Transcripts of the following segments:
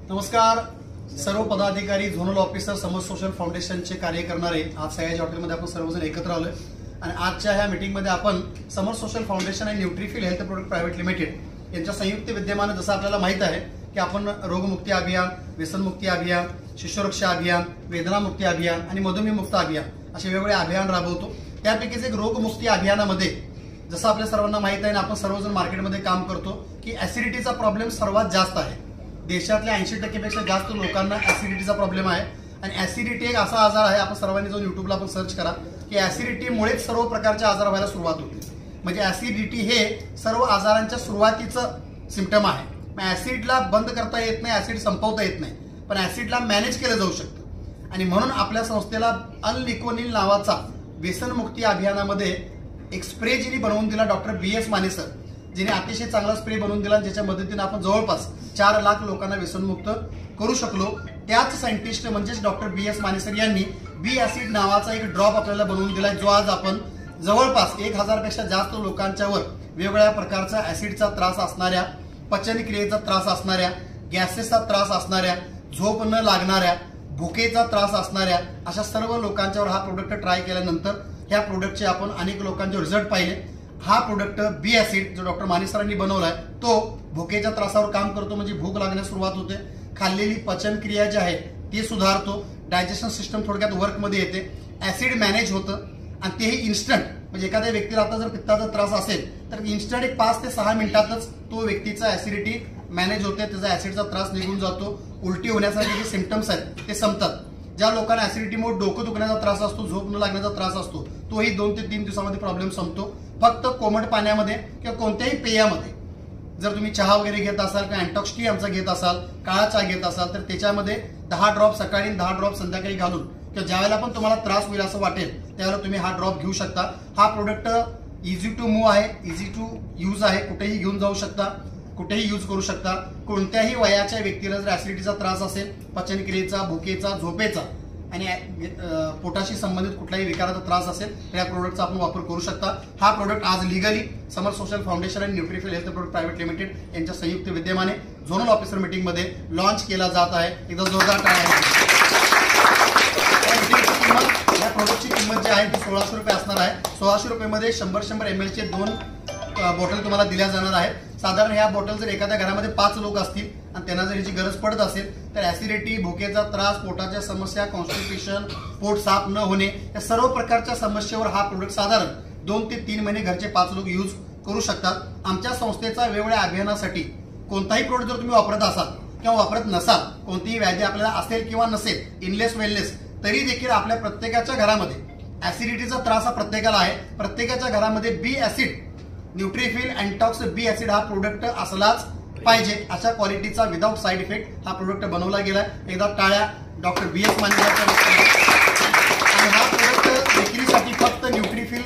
नमस्कार सर्व पदाधिकारी, झोनल ऑफिसर, समर सोशल फाउंडेशनचे कार्य करणारे आज सयाजी हॉटेलमध्ये आपण सर्वजण एकत्र आलोय आणि आजच्या ह्या मीटिंगमध्ये आपण समर सोशल फाउंडेशन आणि न्यूट्रीफिल हेल्थ प्रोडक्ट प्रायव्हेट लिमिटेड यांच्या संयुक्त विद्यमाने जसं आपल्याला माहित आहे की आपण रोगमुक्ती अभियान, व्यसनमुक्ती अभियान, शिशुरक्षा अभियान, वेदनामुक्ती अभियान आणि मधुमेहमुक्त अभियान असे वेगवेगळे अभियान राबवतो। त्यापैकीच एक रोगमुक्ती अभियानामध्ये जसं आपल्या सर्वांना माहित आहे ना, आपण सर्वजण मार्केटमध्ये काम करतो की ऍसिडिटीचा प्रॉब्लेम सर्वात जास्त आहे। देशातल्या 80% पेक्षा जास्त लोकांना ऍसिडिटीचा प्रॉब्लेम आहे आणि ऍसिडिटी एक असा आजार आहे, आपण सर्वांनी जाऊन युट्यूबला आपण सर्च करा की ऍसिडिटीमुळेच सर्व प्रकारचे आजार व्हायला सुरुवात होते। म्हणजे ऍसिडिटी हे सर्व आजारांच्या सुरुवातीचं सिम्पटम आहे। मग ऍसिडला बंद करता येत नाही, ऍसिड संपवता येत नाही, पण ऍसिडला मॅनेज केलं जाऊ शकतं आणि म्हणून आपल्या संस्थेला अल्निकोनिल नावाचा व्यसनमुक्ती अभियानामध्ये एक स्प्रे जिने बनवून दिला डॉक्टर BS माने सर, जिने अतिशय चांगला स्प्रे बनवून दिला, ज्याच्या मदतीने आपण जवळपास 4 लाख लोकांना व्यसनमुक्त करू शकलो। त्याच सायंटिस्ट म्हणजेच डॉक्टर BS माने सर यांनी बी ऍसिड नावाचा एक ड्रॉप आपल्याला बनवून दिला, जो आज आपण जवळपास 1000 पेक्षा जास्त लोकांच्यावर वेगवेगळ्या प्रकारचा ऍसिडचा त्रास असणाऱ्या, पचनक्रियेचा त्रास असणाऱ्या, गॅसेसचा त्रास असणाऱ्या, झोप न लागणाऱ्या, भुकेचा त्रास असणाऱ्या अशा सर्व लोकांच्यावर हा प्रोडक्ट ट्राय केल्यानंतर ह्या प्रोडक्टचे आपण अनेक लोकांचे रिझल्ट पाहिले। हा प्रोडक्ट बी ऍसिड जो डॉक्टर माने सरांनी बनवलाय तो भुकेच्या त्रासावर काम करतो, म्हणजे भूक लागण्यास सुरुवात होते, खाल्लेली पचनक्रिया जी आहे ती सुधारतो, डायजेशन सिस्टम थोडक्यात वर्क मध्ये येते, ऍसिड मॅनेज होतं आणि तेही इन्स्टंट। म्हणजे एखाद्या व्यक्तीला आता जर पित्ताचा त्रास असेल तर इन्स्टंट एक 5 ते 6 मिनिटातच तो व्यक्तीचा ऍसिडिटी मॅनेज होते, त्याचा ऍसिडचा त्रास निघून जातो, उलटी होण्यासारखे जे सिम्पटम्स आहेत ते संपतात। ज्या लोकांना ऍसिडिटीमुळे डोकं दुखण्याचा त्रास असतो, झोप न लागण्याचा त्रास असतो, तोही 2 ते 3 दिवसामध्ये प्रॉब्लेम संपतो। फक्त कोमट पाण्यामध्ये किंवा कोणत्याही पेयामध्ये जर तुम्ही चहा वगैरे घेत असाल किंवा अँटॉक्स टी आमचा घेत असाल, काळा चहा घेत असाल तर त्याच्यामध्ये 10 ड्रॉप सकाळी 10 ड्रॉप संध्याकाळी घालून किंवा ज्यावेळेला पण तुम्हाला त्रास होईल असं वाटेल त्यावेळेला तुम्ही हा ड्रॉप घेऊ शकता। हा प्रोडक्ट इझी टू मूव्ह आहे, इझी टू यूज आहे, कुठेही घेऊन जाऊ शकता, कुठेही यूज करू शकता। कोणत्याही वयाच्या व्यक्तीला जर ऍसिडिटीचा त्रास असेल, पचनक्रियेचा, भुकेचा, झोपेचा आणि पोटाशी संबंधित कुठलाही विकाराचा त्रास असेल तर या प्रोडक्टचा आपण वापर करू शकता। हा प्रोडक्ट आज लिगली समर सोशल फाउंडेशन आणि न्यूट्रीफिल हेल्थ प्रोडक्ट प्रायव्हेट लिमिटेड यांच्या संयुक्त विद्यमाने झोनल ऑफिसर मीटिंग मध्ये लॉन्च केला जात आहे। एकदा जोरदार टाळ्या। या प्रोडक्टची किंमत जी आहे ती 1600 रुपये असणार आहे। 1600 रुपयामध्ये 100 ml चे 2 बॉटल तुम्हाला दिल्या जाणार आहेत। साधारण ह्या बॉटल जर एखाद्या घरामध्ये 5 लोक असतील आणि त्यांना जर याची गरज पडत असेल तर ऍसिडिटी, भुकेचा त्रास, पोटाच्या समस्या, कॉन्स्टिपेशन, पोट साफ न होणे या सर्व प्रकारच्या समस्येवर हा प्रोडक्ट साधारण 2 ते 3 महिने घरचे 5 लोक यूज करू शकतात। आमच्या संस्थेचा वेगवेगळ्या अभियानासाठी कोणताही प्रोडक्ट जर तुम्ही वापरत असाल किंवा वापरत नसाल, कोणतीही व्याधी आपल्याला असेल किंवा नसेल, इनलेस वेलनेस, तरी देखील आपल्या प्रत्येकाच्या घरामध्ये ऍसिडिटीचा त्रास हा प्रत्येकाला आहे। प्रत्येकाच्या घरामध्ये बी ऍसिड, न्यूट्रीफिल अँटॉक्स बी ऍसिड हा प्रोडक्ट असलाच पाहिजे। अशा क्वालिटीचा विदाउट साइड इफेक्ट हा प्रोडक्ट बनवला गेलाय। एकदा टाळ्या डॉक्टर BS माने आणि हा प्रोडक्ट विक्रीसाठी फक्त न्यूट्रीफिल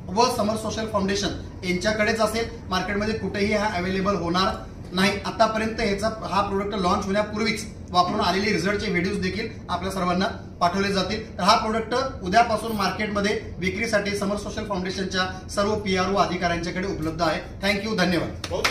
व समर सोशल फाउंडेशन यांच्याकडेच असेल, मार्केटमध्ये कुठेही हा अवेलेबल होणार नाही। आतापर्यंत याचा हा प्रोडक्ट लॉन्च होण्यापूर्वीच वापरून आलेले रिझल्टचे व्हिडिओज देखील आपल्या सर्वांना पाठवले जातील। तर हा प्रोडक्ट उद्यापासून मार्केटमध्ये विक्रीसाठी समर सोशल फाउंडेशनच्या सर्व PRO अधिकाऱ्यांच्याकडे उपलब्ध आहे। थँक्यू, धन्यवाद।